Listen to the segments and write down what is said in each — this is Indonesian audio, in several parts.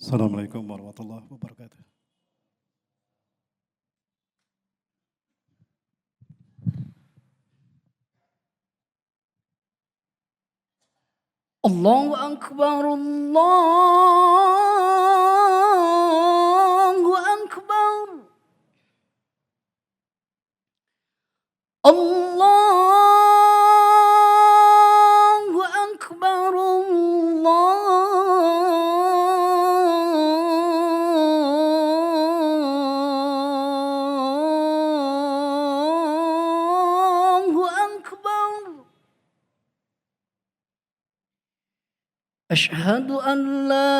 Assalamualaikum warahmatullahi wabarakatuh. Allahu Akbar, Allahu Akbar. Allahu Akbar, Allahu Akbar. أشهد أن لا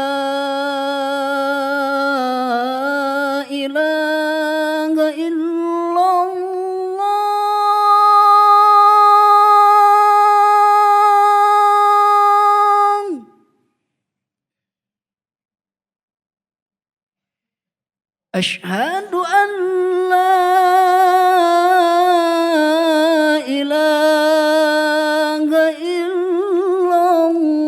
إله إلا الله. أشهد أن لا إله إلا الله.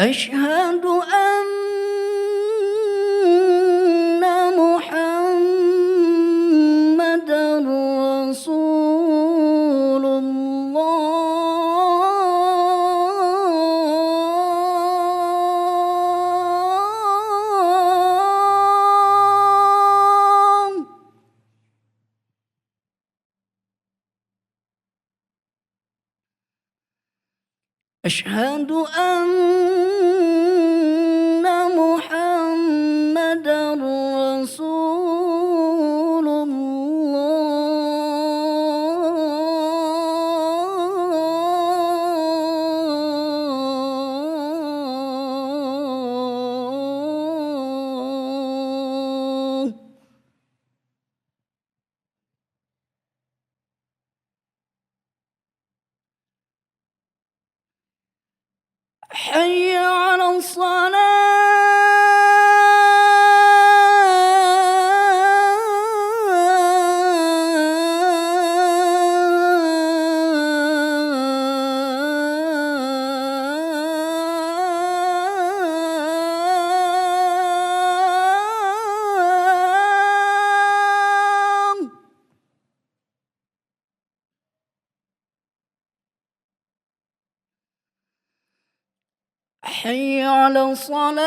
أشهد أن محمدًا رسول الله. أشهد أن محمدًا رسول الله. حي على الصلاة. حي على الصلاة.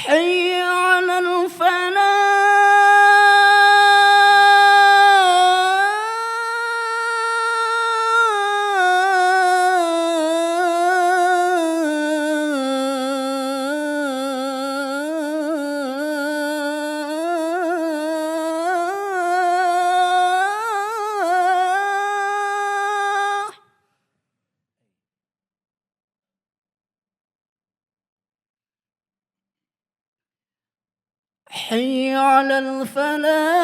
حي على الفلاح. حي على الفلاح.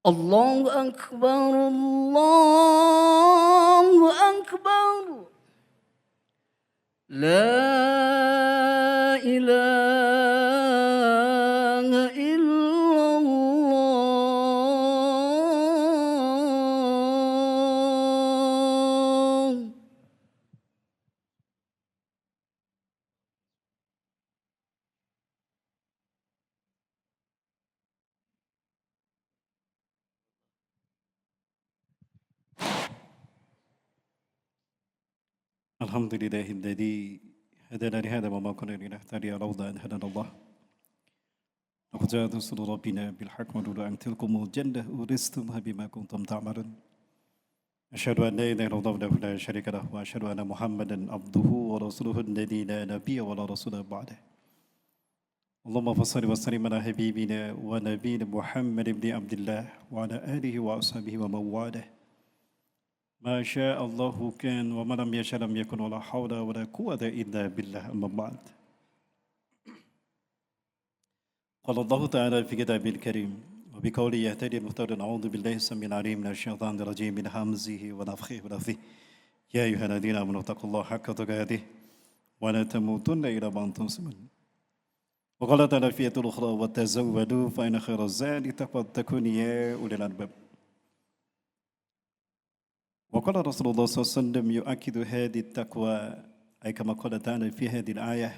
الله أكبر، الله أكبر. لا إله إلا الله. الحمد لله الذي هدانا لهذا وما كنا لنهتدي لولا أن هدانا الله لقد جاءت رسول ربنا بالحق ولولا أن تلكم الجنة أورثتموها بما كنتم تعملون أشهد أن لا إله إلا الله وحده لا شريك له وأشهد أن محمدا عبده ورسوله الذي لا نبي ولا رسول بعده اللهم صل وسلم على حبيبنا ونبينا محمد بن عبد الله وعلى آله وأصحابه ومن والاه ما شاء الله كان وما لم يشاء لم يكن ولا حول ولا قوة إلا بالله أما بعد قال الله تعالى في كتابه الكريم وبقوله يهتدي المهتد أعوذ بالله السميع العليم من الشيطان الرجيم من همزه ونفخه ونفثه يا أيها الذين آمنوا اتقوا الله حق تقاته ولا تموتن إلا وأنتم مسلمون وقال تعالى في آية أخرى وتزودوا فإن خير الزاد تقوى التكون يا أولي الألباب وقال رسول الله صلى الله عليه وسلم يؤكد هذه التقوى أي كما قال تعالى في هذه الآية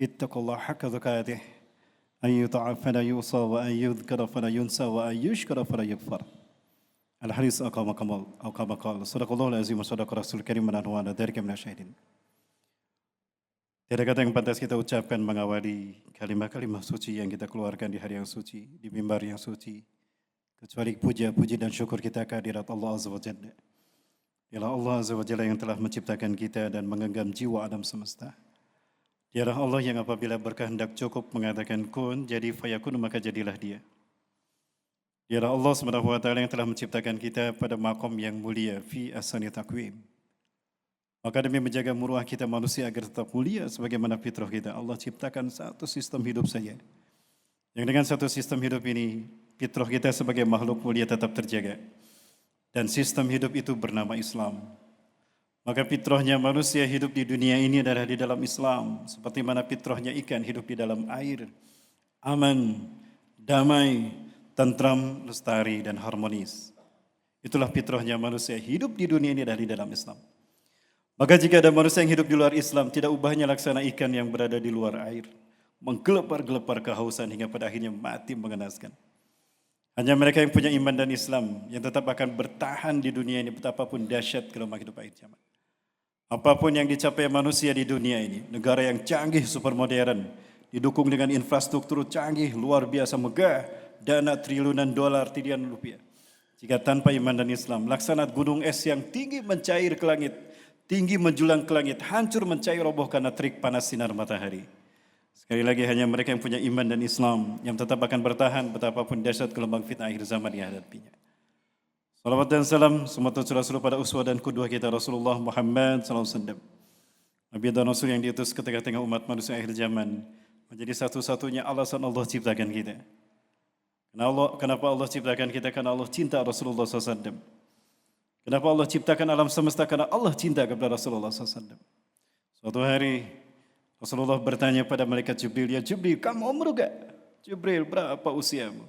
اتقوا الله حق تقاته أن يطاع فلا يوصى وأن يذكر فلا ينسى وأن يشكر فلا يكفر الحديث أو كما قال صدق الله العظيم وصدق رسول الكريم ونحن ذلك من الشاهدين. Tiada kata yang pantas kita ucapkan mengawali kalimat-kalimat suci yang kita keluarkan di hari yang suci, di mimbar yang suci, kecuali puja-puji dan syukur kita kehadirat Allah Azza wa Jalla. Dialah Allah Azza wa Jalla yang telah menciptakan kita dan menggenggam jiwa alam semesta. Dialah Allah yang apabila berkehendak cukup mengatakan kun, jadi fayakun maka jadilah dia. Dialah Allah Subhanahu wa taala yang telah menciptakan kita pada makom yang mulia fi ahsani taqwim. Maka demi menjaga muruah kita manusia agar tetap mulia sebagaimana fitrah kita, Allah ciptakan satu sistem hidup saja. Yang dengan satu sistem hidup ini, fitrah kita sebagai makhluk mulia tetap terjaga. Dan sistem hidup itu bernama Islam. Maka fitrahnya manusia hidup di dunia ini adalah di dalam Islam. Seperti mana fitrahnya ikan hidup di dalam air. Aman, damai, tentram, lestari, dan harmonis. Itulah fitrahnya manusia hidup di dunia ini adalah di dalam Islam. Maka jika ada manusia yang hidup di luar Islam, tidak ubahnya laksana ikan yang berada di luar air. Menggelepar-gelepar kehausan hingga pada akhirnya mati mengenaskan. Hanya mereka yang punya iman dan Islam yang tetap akan bertahan di dunia ini betapapun dahsyat gelombang hidup akhir zaman. Apapun yang dicapai manusia di dunia ini, negara yang canggih, super modern, didukung dengan infrastruktur canggih, luar biasa megah, dana triliunan dolar, triliunan rupiah. Jika tanpa iman dan Islam, laksana gunung es yang tinggi mencair ke langit, tinggi menjulang ke langit, hancur mencair roboh karena terik panas sinar matahari. Sekali lagi hanya mereka yang punya iman dan Islam yang tetap akan bertahan betapapun dahsyat gelombang fitnah akhir zaman yang hadapinya. Salawat dan salam semoga tercurah pada uswah dan qudwah kita Rasulullah Muhammad SAW. Nabi dan Rasul yang diutus ke tengah-tengah umat manusia akhir zaman menjadi satu-satunya alasan Allah ciptakan kita. Kenapa Allah ciptakan kita? Karena Allah cinta Rasulullah SAW. Kenapa Allah ciptakan alam semesta? Karena Allah cinta kepada Rasulullah SAW. Suatu hari Rasulullah bertanya pada malaikat Jibril, ya Jibril, kamu umur gak? Jibril, berapa usiamu?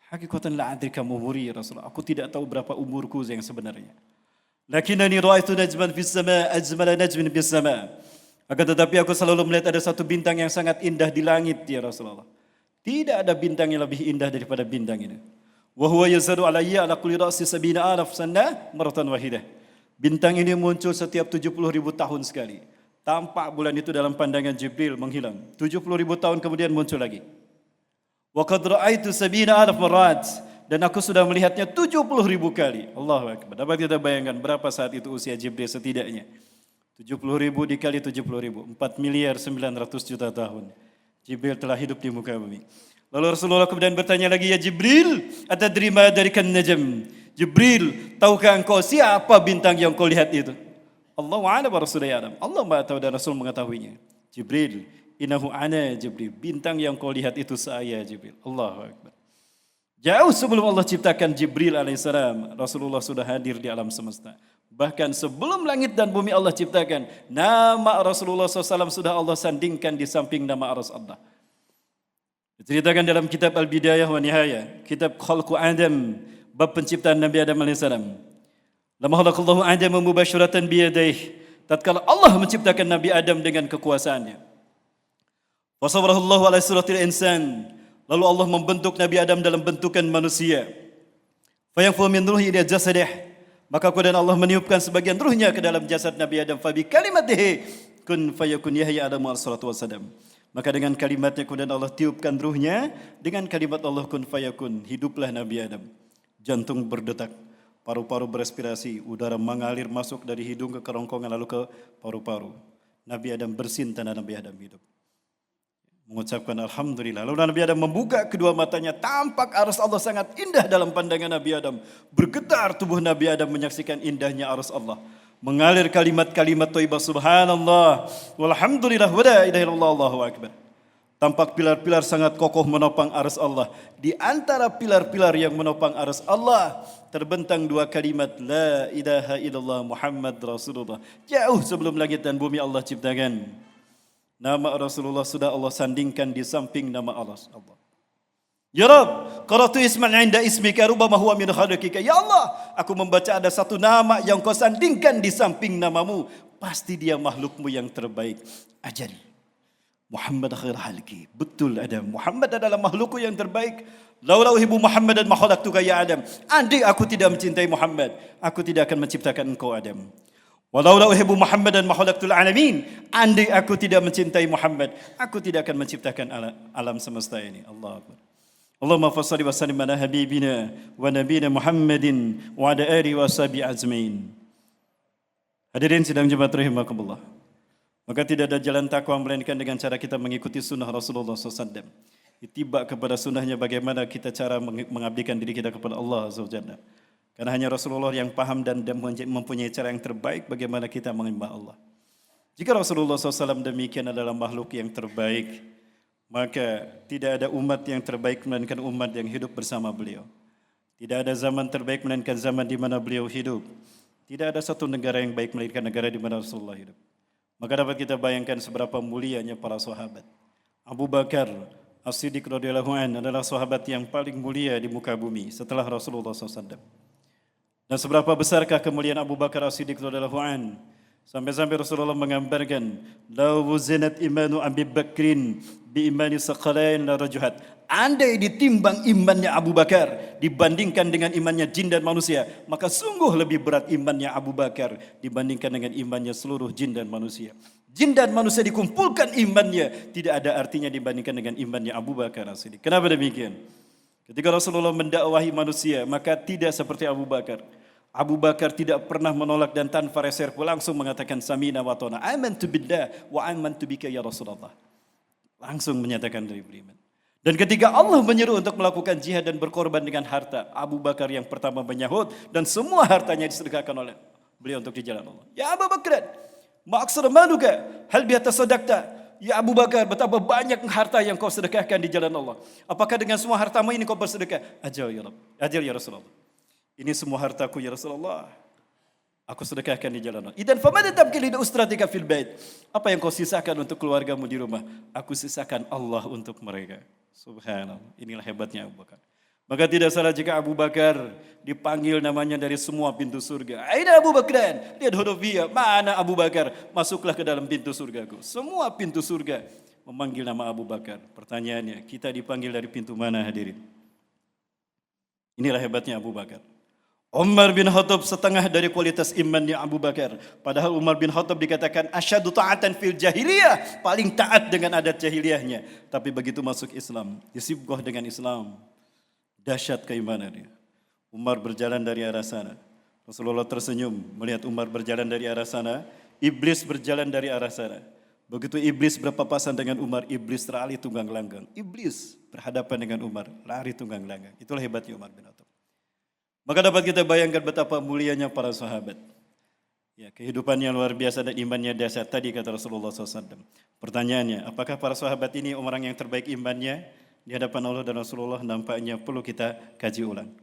Hakikatan la adri kamu umuri ya Rasulullah. Aku tidak tahu berapa umurku yang sebenarnya. Lakinani ra'aitu najman fis sama ajmala najmin fis sama. Akan tetapi aku selalu melihat ada satu bintang yang sangat indah di langit ya Rasulullah. Tidak ada bintang yang lebih indah daripada bintang ini. Wa huwa yazadu alayya ala kulli ra'si 70,000 sana maratan wahidah. Bintang ini muncul setiap 70.000 tahun sekali. Tampak bulan itu dalam pandangan Jibril menghilang. 70.000 tahun kemudian muncul lagi. Wa qad ra'aitu 70,000 marat, dan aku sudah melihatnya 70.000 kali. Allahu akbar. Dapat kita bayangkan berapa saat itu usia Jibril setidaknya? 70.000 dikali 70.000, 4.900.000.000 tahun. Jibril telah hidup di muka bumi. Lalu Rasulullah kemudian bertanya lagi, ya Jibril, atadri ma darikan najm? Jibril, tahukah engkau siapa bintang yang kau lihat itu? Allahu a'lam wa rasuluhu a'lam. Allah Maha tahu dan Rasul mengetahuinya. Jibril, innahu ana Jibril. Bintang yang kau lihat itu saya Jibril. Allahu akbar. Jauh sebelum Allah ciptakan Jibril alaihissalam, Rasulullah sudah hadir di alam semesta. Bahkan sebelum langit dan bumi Allah ciptakan, nama Rasulullah SAW sudah Allah sandingkan di samping nama Aras Allah. Diceritakan dalam kitab Al-Bidayah wa Nihayah, kitab Khalqu Adam, bab penciptaan Nabi Adam AS. Lama khalaqallahu Adam mubashiratan biyadayh, tatkala Allah menciptakan Nabi Adam dengan kekuasaannya. Wasawwarahu Allah ala suratil insan, lalu Allah membentuk Nabi Adam dalam bentukan manusia. Fayanfu min ruhi ila jasadih, Maka kemudian Allah meniupkan sebagian ruhnya ke dalam jasad Nabi Adam. Fabi kalimatihi kun fayakun Yahya Adam alaihissalatu wassalam. Maka dengan kalimatnya kemudian Allah tiupkan ruhnya. Dengan kalimat Allah kun fayakun. Hiduplah Nabi Adam. Jantung berdetak. Paru-paru berespirasi. Udara mengalir masuk dari hidung ke kerongkongan lalu ke paru-paru. Nabi Adam bersin tanda Nabi Adam hidup. Mengucapkan Alhamdulillah. Lalu Nabi Adam membuka kedua matanya. Tampak arus Allah sangat indah dalam pandangan Nabi Adam. Bergetar tubuh Nabi Adam menyaksikan indahnya arus Allah. Mengalir kalimat-kalimat thayyibah subhanallah. Walhamdulillah wa la ilaha illallah Allahu akbar. Tampak pilar-pilar sangat kokoh menopang arus Allah. Di antara pilar-pilar yang menopang arus Allah terbentang dua kalimat la ilaha illallah Muhammad Rasulullah. Jauh sebelum langit dan bumi Allah ciptakan. Nama Rasulullah sudah Allah sandingkan di samping nama Allah. Ya Rabb, qara'tu isman 'inda ismika rubama huwa min khalqika. Ya Allah, aku membaca ada satu nama yang kau sandingkan di samping namamu. Pasti dia makhlukmu yang terbaik. Ajal. Muhammad khair halki. Betul Adam. Muhammad adalah makhlukku yang terbaik. Laula uhibbu Muhammadan ma khalaqtuka ya Adam. Andai aku tidak mencintai Muhammad, aku tidak akan menciptakan engkau Adam. Walaula uhibbu Muhammadan ma khalaqtul alamin. Andai aku tidak mencintai Muhammad, aku tidak akan menciptakan alam semesta ini. Allah Akbar. Allahumma fassalli wa sallim ala habibina wa nabiyina Muhammadin wa ala alihi wa sahbihi ajmain. Hadirin sidang Jumat rahimakumullah. Maka tidak ada jalan takwa melainkan dengan cara kita mengikuti sunnah Rasulullah SAW. Ittiba kepada sunnahnya bagaimana kita cara mengabdikan diri kita kepada Allah Azza wa Jalla. Karena hanya Rasulullah yang paham dan mempunyai cara yang terbaik bagaimana kita menyembah Allah. Jika Rasulullah SAW demikian adalah makhluk yang terbaik, maka tidak ada umat yang terbaik melainkan umat yang hidup bersama beliau. Tidak ada zaman terbaik melainkan zaman di mana beliau hidup. Tidak ada satu negara yang baik melainkan negara di mana Rasulullah hidup. Maka dapat kita bayangkan seberapa mulianya para sahabat. Abu Bakar As-Siddiq radhiyallahu anhu adalah sahabat yang paling mulia di muka bumi setelah Rasulullah SAW. Dan seberapa besarkah kemuliaan Abu Bakar As-Siddiq radhiyallahu anhu sampai-sampai Rasulullah menggambarkan law zinat imanu Abi Bakrin bi imani saqalain la rajuhat. Andai ditimbang imannya Abu Bakar dibandingkan dengan imannya jin dan manusia, maka sungguh lebih berat imannya Abu Bakar dibandingkan dengan imannya seluruh jin dan manusia. Jin dan manusia dikumpulkan imannya tidak ada artinya dibandingkan dengan imannya Abu Bakar As-Siddiq. Kenapa demikian? Ketika Rasulullah mendakwahi manusia, maka tidak seperti Abu Bakar. Abu Bakar tidak pernah menolak dan tanpa reserve langsung mengatakan samina wa ta'na. Amantu billah wa amantu bika ya Rasulullah. Langsung menyatakan dari beriman. Dan ketika Allah menyeru untuk melakukan jihad dan berkorban dengan harta, Abu Bakar yang pertama menyahut dan semua hartanya disedekahkan oleh beliau untuk di jalan Allah. Ya Abu Bakar, ma'aksara maluka, hal biatasadaqta. Ya Abu Bakar, betapa banyak harta yang kau sedekahkan di jalan Allah. Apakah dengan semua hartamu ini kau bersedekah? Ajal ya Rabb, ajal ya Rasulullah. Ini semua hartaku ya Rasulullah. Aku sedekahkan di jalan Allah. Idan famada tabqi li usratika fil bait. Apa yang kau sisakan untuk keluargamu di rumah? Aku sisakan Allah untuk mereka. Subhanallah. Inilah hebatnya Abu Bakar. Maka tidak salah jika Abu Bakar dipanggil namanya dari semua pintu surga. Aina Abu Bakran? Lihat hurufnya. Mana Abu Bakar? Masuklah ke dalam pintu surgaku. Semua pintu surga memanggil nama Abu Bakar. Pertanyaannya, kita dipanggil dari pintu mana hadirin? Inilah hebatnya Abu Bakar. Umar bin Khattab setengah dari kualitas imannya Abu Bakar. Padahal Umar bin Khattab dikatakan asyadu ta'atan fil jahiliyah. Paling taat dengan adat jahiliyahnya. Tapi begitu masuk Islam, disibgoh dengan Islam. Dahsyat keimanannya. Umar berjalan dari arah sana. Rasulullah tersenyum melihat Umar berjalan dari arah sana. Iblis berjalan dari arah sana. Begitu iblis berpapasan dengan Umar, iblis lari tunggang langgang. Iblis berhadapan dengan Umar, lari tunggang langgang. Itulah hebatnya Umar bin Khattab. Maka dapat kita bayangkan betapa mulianya para sahabat. Ya, kehidupannya luar biasa dan imannya dahsyat tadi kata Rasulullah SAW. Pertanyaannya, apakah para sahabat ini orang yang terbaik imannya di hadapan Allah dan Rasulullah? Nampaknya perlu kita kaji ulang.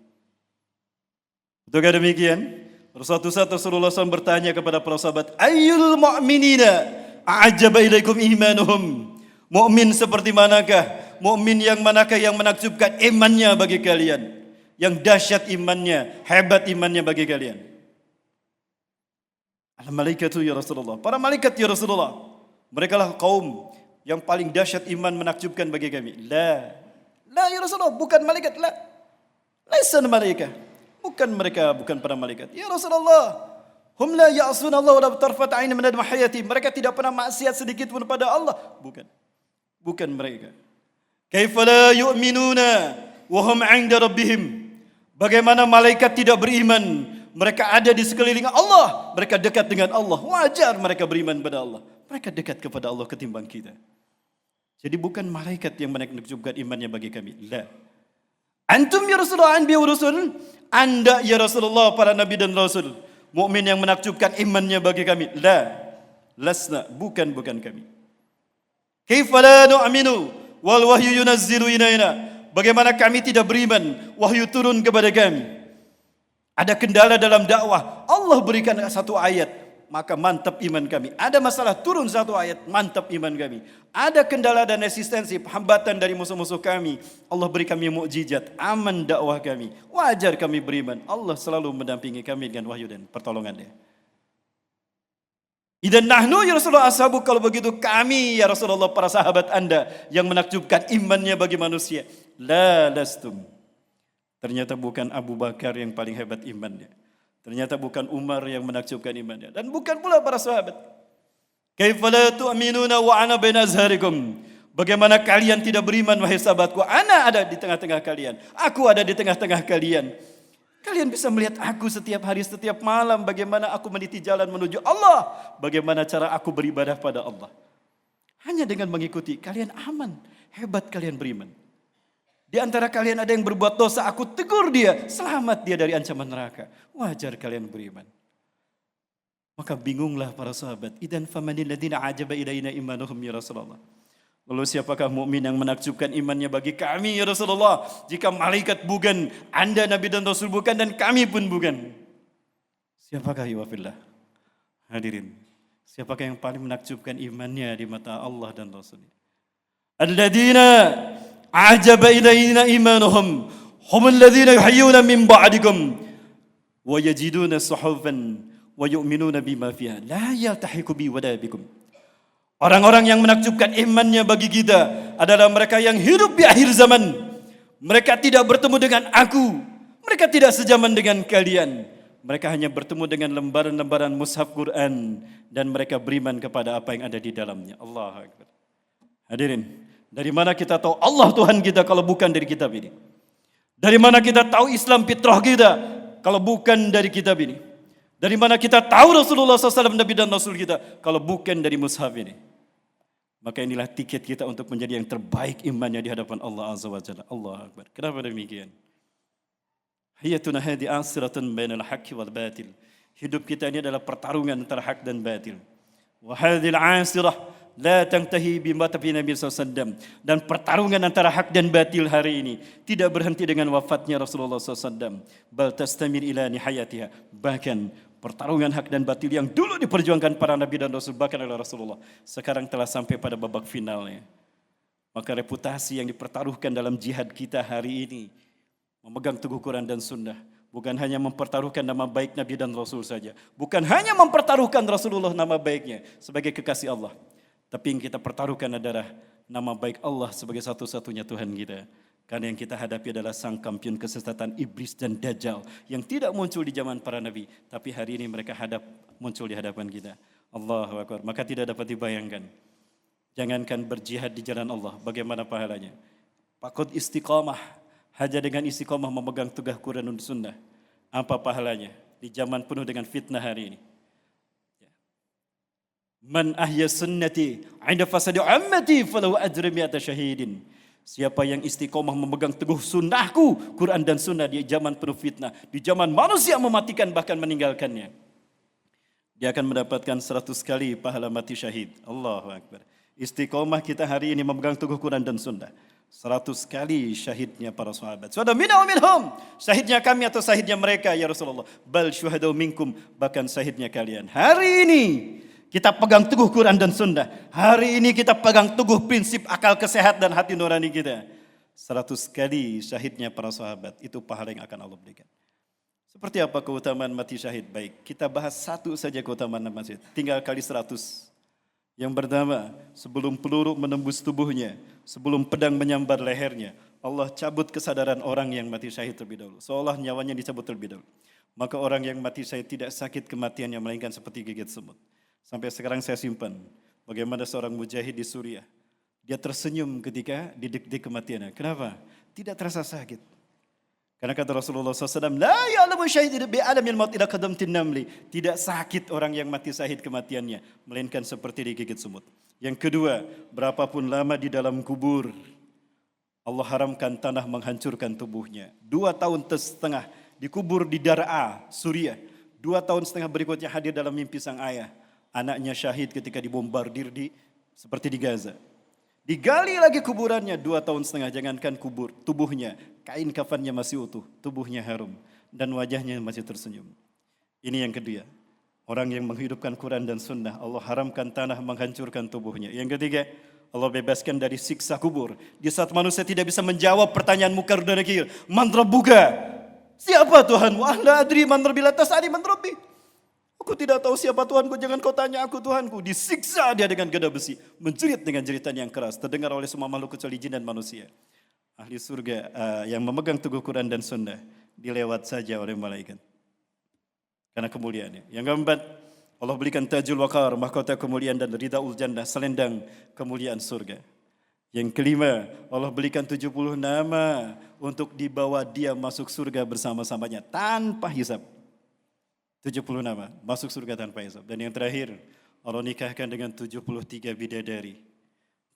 Betulkah demikian? Suatu saat Rasulullah SAW bertanya kepada para sahabat, Ayyul mu'minina a'ajaba ilaikum imanuhum. Mu'min seperti manakah? Mu'min yang manakah yang menakjubkan imannya bagi kalian? Yang dahsyat imannya, hebat imannya bagi kalian. Al-malaikatu ya Rasulullah. Para malaikat ya Rasulullah. Mereka lah kaum yang paling dahsyat iman menakjubkan bagi kami. La ya Rasulullah, bukan malaikat. La. Laisa malaikat. Bukan mereka, bukan para malaikat. Ya Rasulullah, hum la ya'sun Allah wa la tarfat ain min hayati. Mereka tidak pernah maksiat sedikit pun pada Allah. Bukan mereka. Kaifa la yu'minuna wa hum 'inda rabbihim. Bagaimana malaikat tidak beriman? Mereka ada di sekeliling Allah. Mereka dekat dengan Allah. Wajar mereka beriman pada Allah. Mereka dekat kepada Allah ketimbang kita. Jadi bukan malaikat yang menakjubkan imannya bagi kami. La. Antum ya Rasulullah anbiya wa rusul. Anda ya Rasulullah para nabi dan rasul. Mukmin yang menakjubkan imannya bagi kami. La. Lasna. Bukan kami. Kaifa la nu'minu wal wahyu yunazzilu ilaina. Bagaimana kami tidak beriman, wahyu turun kepada kami. Ada kendala dalam dakwah, Allah berikan satu ayat, maka mantap iman kami. Ada masalah, turun satu ayat, mantap iman kami. Ada kendala dan resistensi, hambatan dari musuh-musuh kami, Allah beri kami mukjizat, aman dakwah kami. Wajar kami beriman. Allah selalu mendampingi kami dengan wahyu dan pertolongannya. Idan nahnu ya Rasulullah ashabu, kalau begitu kami ya Rasulullah para sahabat Anda yang menakjubkan imannya bagi manusia. La lastum. Ternyata bukan Abu Bakar yang paling hebat imannya. Ternyata bukan Umar yang menakjubkan imannya. Dan bukan pula para sahabat. Kaifa la tu'minuna wa ana baina azharikum. Bagaimana kalian tidak beriman wahai sahabatku? Ana ada di tengah-tengah kalian. Aku ada di tengah-tengah kalian. Kalian bisa melihat aku setiap hari, setiap malam. Bagaimana aku meniti jalan menuju Allah. Bagaimana cara aku beribadah pada Allah. Hanya dengan mengikuti, kalian aman. Hebat kalian beriman. Di antara kalian ada yang berbuat dosa, aku tegur dia. Selamat dia dari ancaman neraka. Wajar kalian beriman. Maka bingunglah para sahabat. Idan famanil ladina ajaba ilaina imanuhum ya Rasulullah. Lalu siapakah mukmin yang menakjubkan imannya bagi kami ya Rasulullah? Jika malaikat bukan, Anda Nabi dan Rasul bukan, dan kami pun bukan. Siapakah ya wafillah? Hadirin, siapakah yang paling menakjubkan imannya di mata Allah dan Rasul? Alladzina ajaba ilaina imanuhum humul ladzina yuhayyuna min ba'dikum wa yajiduna suhufan wa yu'minuna bima fiha la yaltahiqu bi wala bikum. Orang-orang yang menakjubkan imannya bagi kita adalah mereka yang hidup di akhir zaman. Mereka tidak bertemu dengan aku. Mereka tidak sejaman dengan kalian. Mereka hanya bertemu dengan lembaran-lembaran mushaf Quran. Dan mereka beriman kepada apa yang ada di dalamnya. Allahu Akbar. Hadirin, dari mana kita tahu Allah Tuhan kita kalau bukan dari kitab ini? Dari mana kita tahu Islam fitrah kita kalau bukan dari kitab ini? Dari mana kita tahu Rasulullah SAW Nabi dan Rasul kita kalau bukan dari mushaf ini? Maka inilah tiket kita untuk menjadi yang terbaik imannya di hadapan Allah Azza wa Jalla. Allah Akbar. Kenapa demikian? Hayatuna hadi asiratun bainal haqqi wal batil. Hidup kita ini adalah pertarungan antara hak dan batil. Wa hadhil asirah la tantahi bima tafi Nabi SAW. Dan pertarungan antara hak dan batil hari ini tidak berhenti dengan wafatnya Rasulullah SAW. Bal tastamir ila nihayatiha. Bahkan pertarungan hak dan batil yang dulu diperjuangkan para Nabi dan Rasul bahkan oleh Rasulullah sekarang telah sampai pada babak finalnya. Maka reputasi yang dipertaruhkan dalam jihad kita hari ini memegang teguh Quran dan Sunnah bukan hanya mempertaruhkan nama baik Nabi dan Rasul saja, bukan hanya mempertaruhkan Rasulullah nama baiknya sebagai kekasih Allah, tapi yang kita pertaruhkan adalah nama baik Allah sebagai satu-satunya Tuhan kita. Karena yang kita hadapi adalah sang kampion kesesatan iblis dan dajjal yang tidak muncul di zaman para nabi, tapi hari ini mereka muncul di hadapan kita. Allahu Akbar. Maka tidak dapat dibayangkan. Jangankan berjihad di jalan Allah, bagaimana pahalanya? Pakut istiqamah, hanya dengan istiqamah memegang teguh Quran dan Sunnah. Apa pahalanya di zaman penuh dengan fitnah hari ini? Man ahya sunnati 'inda fasadi ummati falahu ajru mi'ata syahidin. Siapa yang istiqomah memegang teguh sunnahku, Quran dan sunnah di zaman penuh fitnah, di zaman manusia mematikan bahkan meninggalkannya, dia akan mendapatkan 100 kali pahala mati syahid. Allahu Akbar. Istiqomah kita hari ini memegang teguh Quran dan sunnah. 100 kali syahidnya para sahabat. Sudah minhum. Syahidnya kami atau syahidnya mereka ya Rasulullah. Bal syuhadau minkum, bahkan syahidnya kalian. Hari ini kita pegang teguh Quran dan Sunnah. Hari ini kita pegang teguh prinsip akal kesehat dan hati nurani kita. 100 kali syahidnya para sahabat. Itu pahala yang akan Allah berikan. Seperti apa keutamaan mati syahid? Baik, kita bahas satu saja keutamaan mati syahid. Tinggal kali 100. Yang pertama, sebelum peluru menembus tubuhnya, sebelum pedang menyambar lehernya, Allah cabut kesadaran orang yang mati syahid terlebih dahulu. Seolah nyawanya dicabut terlebih dahulu. Maka orang yang mati syahid tidak sakit kematiannya melainkan seperti gigit semut. Sampai sekarang saya simpan bagaimana seorang mujahid di Suriah. Dia tersenyum ketika didik-dik kematiannya. Kenapa? Tidak terasa sakit. Karena kata Rasulullah SAW, La ya'lamu syahid bi alamil maut ila qadamtin namli. Tidak sakit orang yang mati syahid kematiannya, melainkan seperti digigit semut. Yang kedua, berapapun lama di dalam kubur, Allah haramkan tanah menghancurkan tubuhnya. 2 tahun setengah dikubur di Dar'a, Suriah. 2 tahun setengah berikutnya hadir dalam mimpi sang ayah. Anaknya syahid ketika dibombardir seperti di Gaza. Digali lagi kuburannya 2 tahun setengah, jangankan kubur, tubuhnya, kain kafannya masih utuh, tubuhnya harum, dan wajahnya masih tersenyum. Ini yang kedua, orang yang menghidupkan Quran dan Sunnah, Allah haramkan tanah menghancurkan tubuhnya. Yang ketiga, Allah bebaskan dari siksa kubur. Di saat manusia tidak bisa menjawab pertanyaan mungkar dan nakir, Man rabbuka? Siapa Tuhanmu? La adri man rabbi la tas'ali man rabbi. Aku tidak tahu siapa Tuhanku, jangan kau tanya aku Tuhanku. Disiksa dia dengan gada besi, menjerit dengan jeritan yang keras, terdengar oleh semua makhluk kecuali jin dan manusia. Ahli surga yang memegang teguh Quran dan Sunnah dilewat saja oleh malaikat karena kemuliaannya. Yang keempat, Allah berikan tajul waqar, mahkota kemuliaan, dan ridaul jannah, selendang kemuliaan surga. Yang kelima, Allah berikan 70 nama untuk dibawa dia masuk surga bersama-samanya tanpa hisab. 70 nama, masuk surga tanpa hisab. Dan yang terakhir, Allah nikahkan dengan 73 bidadari.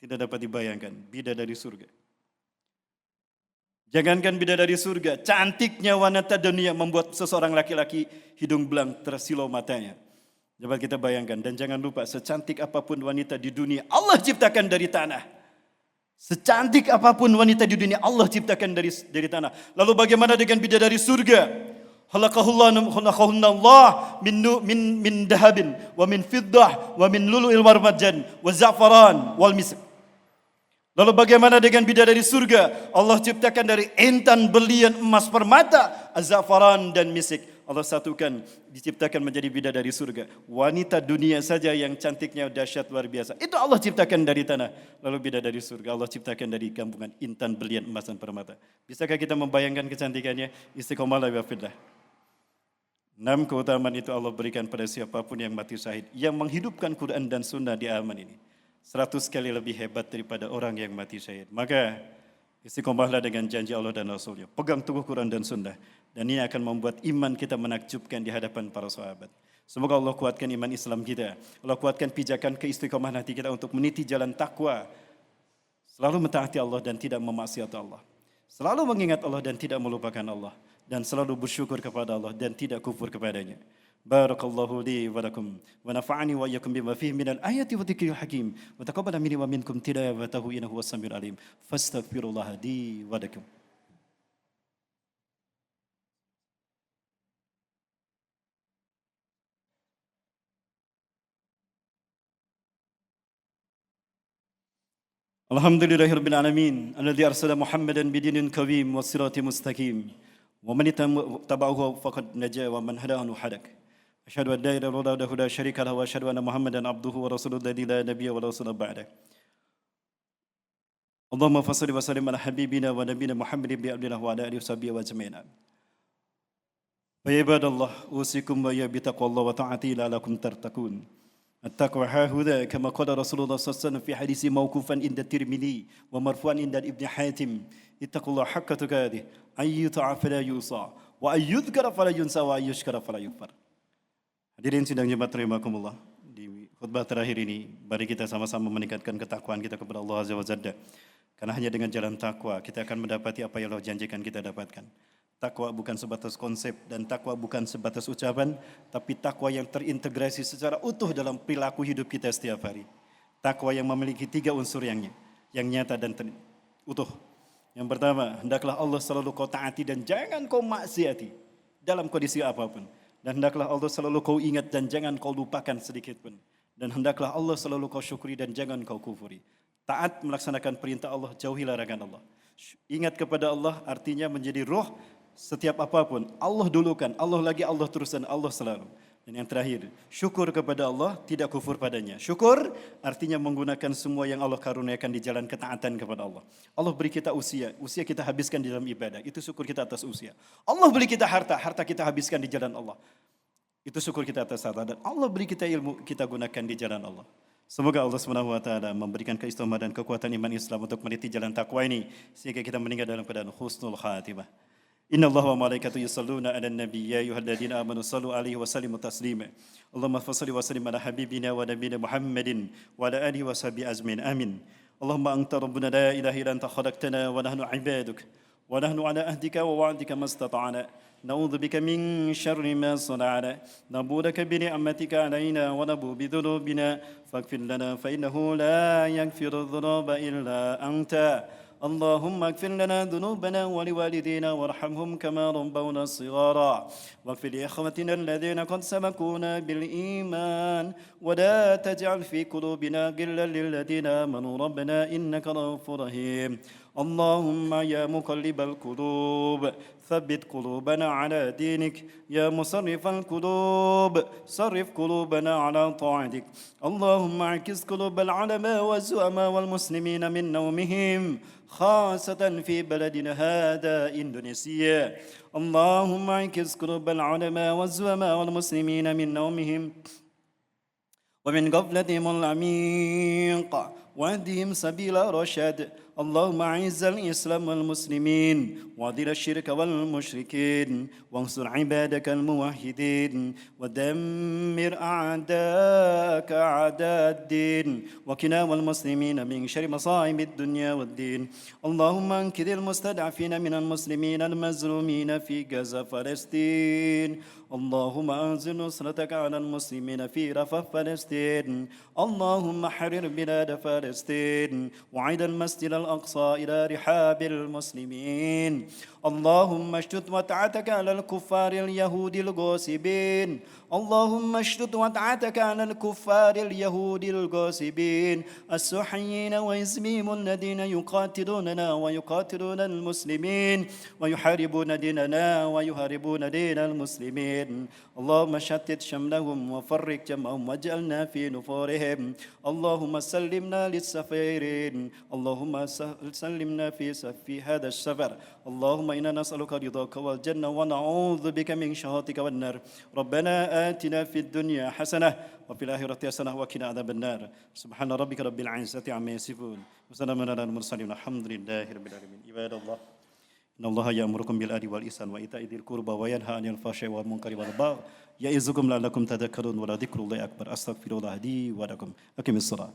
Tidak dapat dibayangkan, bidadari surga. Jangankan bidadari surga, cantiknya wanita dunia membuat seseorang laki-laki hidung belang tersilau matanya. Coba kita bayangkan, dan jangan lupa, secantik apapun wanita di dunia, Allah ciptakan dari tanah. Secantik apapun wanita di dunia, Allah ciptakan dari tanah. Lalu bagaimana dengan bidadari surga? Khalaqahunna Allah min dahabin wa min fiddah wa min lulu'il marmajan wa za'faran wal misk. Lalu bagaimana dengan bidadari surga? Allah ciptakan dari intan, berlian, emas, permata, za'faran dan misik. Allah satukan, diciptakan menjadi bidadari surga. Wanita dunia saja yang cantiknya dahsyat luar biasa, itu Allah ciptakan dari tanah. Lalu bidadari surga Allah ciptakan dari gabungan intan, berlian, emas dan permata. Bisakah kita membayangkan kecantikannya? Istiqomah wa fillah. 6 keutamaan itu Allah berikan pada siapapun yang mati syahid, yang menghidupkan Quran dan Sunnah di aman ini. 100 kali lebih hebat daripada orang yang mati syahid. Maka istiqomahlah dengan janji Allah dan Rasulnya. Pegang teguh Quran dan Sunnah. Dan ini akan membuat iman kita menakjubkan di hadapan para sahabat. Semoga Allah kuatkan iman Islam kita. Allah kuatkan pijakan keistiqomahan hati kita untuk meniti jalan takwa. Selalu mentaati Allah dan tidak memaksiati Allah. Selalu mengingat Allah dan tidak melupakan Allah. Dan selalu bersyukur kepada Allah dan tidak kufur kepadanya. Barakallahu li wa lakum wa nafa'ani wa iyyakum bima fihi minal ayati wa dzikril hakim wa taqabbala minni wa minkum tilawatahu innahu huwas samiul alim. Fastaghfirullah li wa lakum. Alhamdulillahirabbil alamin alladzi arsala Muhammadan bidinin qawim was siratin mustaqim. ومن تبعه فقد نجا ومن هداه هداك أشهد أن لا إله إلا الله وحده لا شريك له وأشهد أن محمدا عبده ورسوله الذي لا نبي ولا رسول بعده اللهم صل وسلم على حبيبنا ونبينا محمد بن عبد الله وعلى آله وصحبه أجمعين فيا عباد الله أوصيكم وإياي بتقوى الله وطاعته لعلكم تتقون التقوى ها هنا كما قال رسول الله صلى الله عليه وسلم في حديث موقوفا عند الترمذي ومرفوعا عند ابن حاتم اتقوا الله حق تقاته أن يطاع فلا يعصى وأن يذكر فلا ينسى وأن يشكر فلا يكفر. Hadirin sidang jemaat rahimakumullah, di khutbah terakhir ini mari kita sama-sama meningkatkan ketakwaan kita kepada Allah Azza wa Jalla. Karena hanya dengan jalan takwa kita akan mendapati apa yang Allah janjikan kita dapatkan. Takwa bukan sebatas konsep dan takwa bukan sebatas ucapan, tapi takwa yang terintegrasi secara utuh dalam perilaku hidup kita setiap hari. Takwa yang memiliki 3 unsur yang nyata dan utuh. Yang pertama, hendaklah Allah selalu kau taati dan jangan kau maksiati dalam kondisi apapun. Dan hendaklah Allah selalu kau ingat dan jangan kau lupakan sedikit pun. Dan hendaklah Allah selalu kau syukuri dan jangan kau kufuri. Taat melaksanakan perintah Allah, jauhi larangan Allah. Ingat kepada Allah artinya menjadi roh setiap apapun. Allah dulukan, Allah lagi, Allah terus dan Allah selalu. Dan yang terakhir, syukur kepada Allah, tidak kufur padanya. Syukur artinya menggunakan semua yang Allah karuniakan di jalan ketaatan kepada Allah. Allah beri kita usia kita habiskan di dalam ibadah. Itu syukur kita atas usia. Allah beri kita harta kita habiskan di jalan Allah. Itu syukur kita atas harta. Dan Allah beri kita ilmu, kita gunakan di jalan Allah. Semoga Allah SWT memberikan keistiqomahan dan kekuatan iman Islam untuk meniti jalan takwa ini, sehingga kita meninggal dalam keadaan husnul khatimah. Inna Allah wa malaikatu yusalluna ala nabi ya ayyuhalladzina amanu sallu alaihi wa sallimu taslima. Allahumma fassalli wa sallim ala habibina wa nabiyina Muhammadin wa ala alihi wa sahbihi azmin. Amin. Allahumma anta rabbuna la ilaha illa anta khalaqtana wa nahnu ibaduk wa nahnu ala ahdika wa wa'dika mastata'na. نعوذ بك من شر ما صنعنا نبو لك بنعمتك علينا ونبو بذنوبنا فاغفر لنا فإنه لا يغفر الذنوب إلا أنت اللهم اغفر لنا ذنوبنا ولوالدينا وارحمهم كما ربونا صغارا واغفر لإخوتنا الذين قد سبقونا بالإيمان ولا تجعل في قلوبنا غلا للذين آمنوا ربنا إنك رؤوف رحيم اللهم يا مقلب القلوب ثبت قلوبنا على دينك يا مصرف القلوب صرف قلوبنا على طاعتك اللهم اعكس قلوب العلماء والزعماء والمسلمين من نومهم خاصة في بلدنا هذا إندونيسيا اللهم اعكس قلوب العلماء والزعماء والمسلمين من نومهم ومن غفلتهم العميق واهدهم سبيل رشد اللهم اعز الاسلام والمسلمين واذل الشرك والمشركين وانصر عبادك الموحدين ودمر اعداءك اعداء الدين وقنا والمسلمين من شر مصائب الدنيا والدين اللهم انقذ المستضعفين من المسلمين المظلومين في غزة فلسطين اللهم انزل نصرتك على المسلمين في رفح فلسطين اللهم حرر بلاد فلسطين وعيد المسجد الأقصى إلى رحاب المسلمين اللهم اشتت وطأتك على الكفار اليهود الغاصبين اللهم اشتت وطأتك على الكفار اليهود الغاصبين السحيين ويزميم الذين يقاتلوننا ويقاتلون المسلمين ويحاربون ديننا ويحاربون دين المسلمين اللهم شتت شملهم وفرق جمعهم واجعلنا في نفورهم اللهم سلمنا للسفيرين اللهم سلمنا في هذا السفر اللهم إنا نسألك رضاك والجنة ونعوذ بك من شهوتك والنار ربنا آتنا في الدنيا حسنة وفي الآخرة حسنة وقنا عذاب النار سبحان ربك رب العزة عما يصفون وسلام على المرسلين الحمد لله رب العالمين عباد الله إن الله يأمركم بالعدل والإحسان وإيتاء ذي القربى وينهى عن الفحشاء والمنكر والبغي يعظكم لعلكم تذكرون ولذكر الله أكبر أستغفر الله لي ولكم أقم الصلاة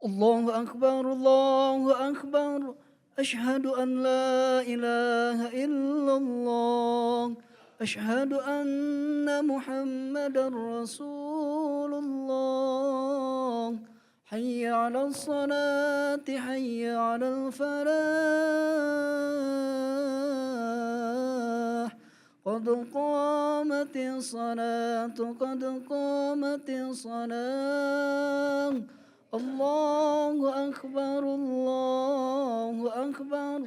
الله أكبر الله أكبر أشهد أن لا إله إلا الله أشهد أن محمدا رسول الله حي على الصلاة حي على الفلاح قد قامت الصلاة قد قامت الصلاة الله أكبر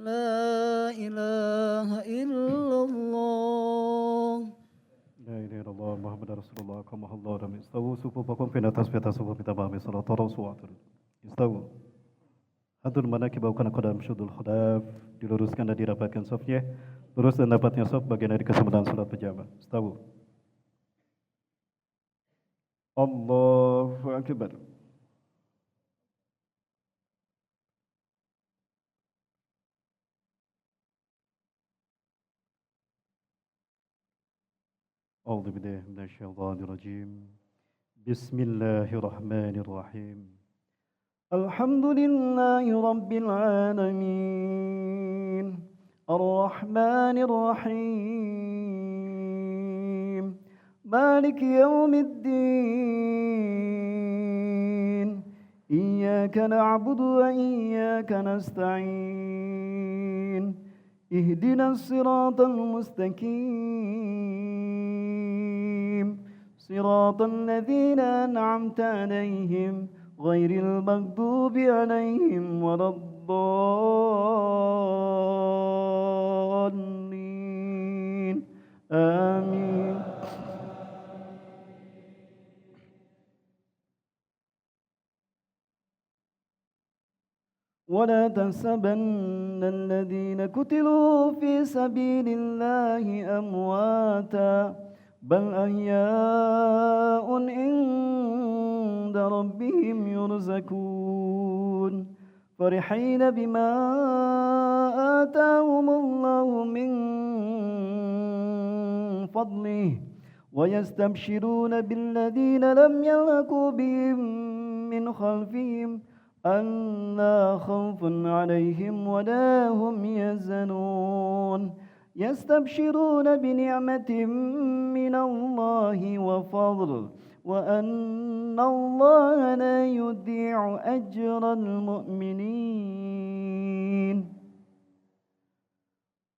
لا إله إلا الله لا إله إلا الله محمد رسول الله كما الله رمي استووا صفوفكم في تصفية صفوف تمام صلاة رسول استووا Hadur manakib bukan qadam syudul khudaf diluruskan dan dirapatkan safnya lurus dan dapatnya saf bagian dari kesempurnaan salat berjamaah. Istawu. Allahu akbar. أعوذ بالله من الشيطان الرجيم بسم الله الرحمن الرحيم الحمد لله رب العالمين الرحمن الرحيم مالك يوم الدين إياك نعبد وإياك نستعين اهدنا الصراط المستقيم صراط الذين أنعمت عليهم غير المغضوب عليهم ولا الضالين تحسبن الذين قتلوا في سبيل الله أمواتا بل أحياء عند ربهم يرزقون فرحين بما آتاهم الله من فضله ويستبشرون بالذين لم يلحقوا بهم من خلفهم ألا خوف عليهم ولا هم يحزنون يستبشرون بنعمة من الله وفضل وأن الله لا يضيع أجر المؤمنين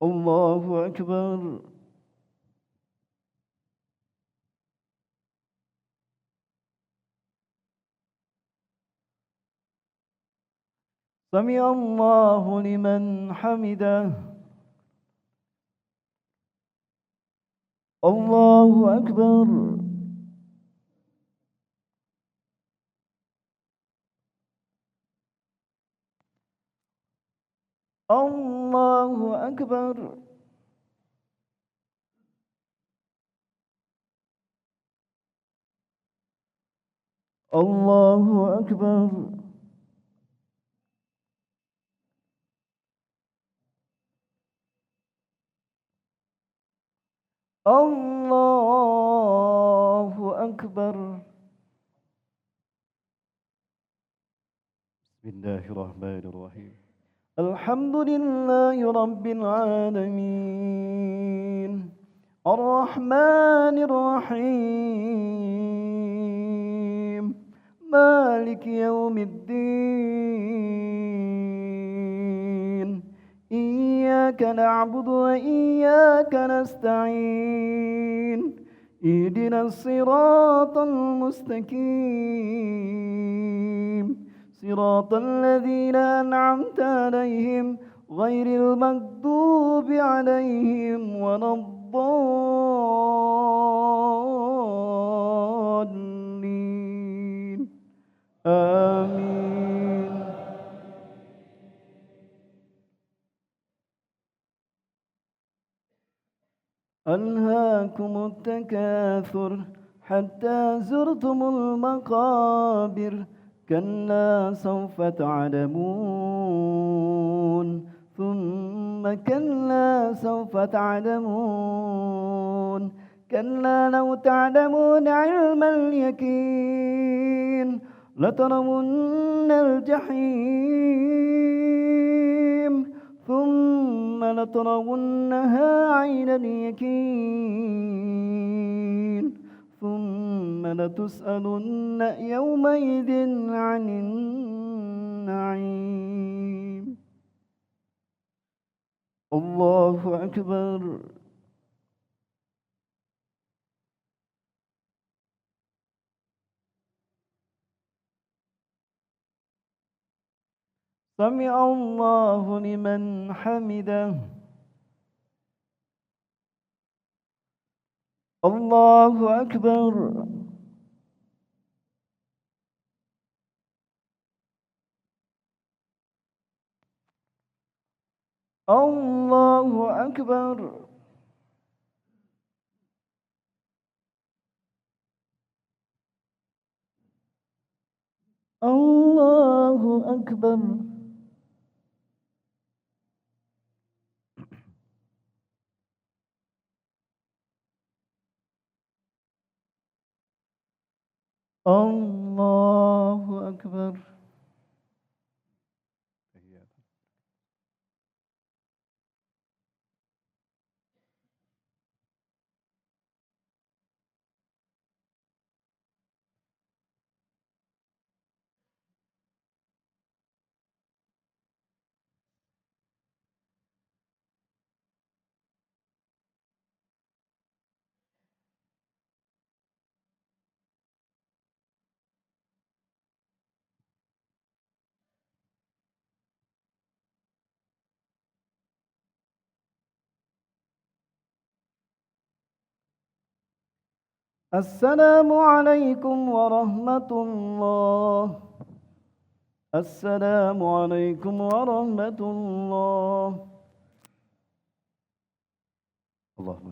الله أكبر سمع الله لمن حمده الله أكبر الله أكبر الله أكبر الله أكبر بسم الله الرحمن الرحيم الحمد لله رب العالمين الرحمن الرحيم مالك يوم الدين إياك نعبد وإياك نستعين اهدنا الصراط المستقيم صراط الذين أنعمت عليهم غير المغضوب عليهم ولا الضالين آمين ألهاكم التكاثر حتى زرتم المقابر كلا سوف تعلمون ثم كلا سوف تعلمون كلا لو تعلمون علم اليقين لترون الجحيم ثم لترونها عين اليقين ثم لتسألن يومئذ عن النعيم الله أكبر سمع الله لمن حمده الله أكبر الله أكبر الله أكبر الله أكبر السلام عليكم ورحمة الله السلام عليكم ورحمة الله. اللهم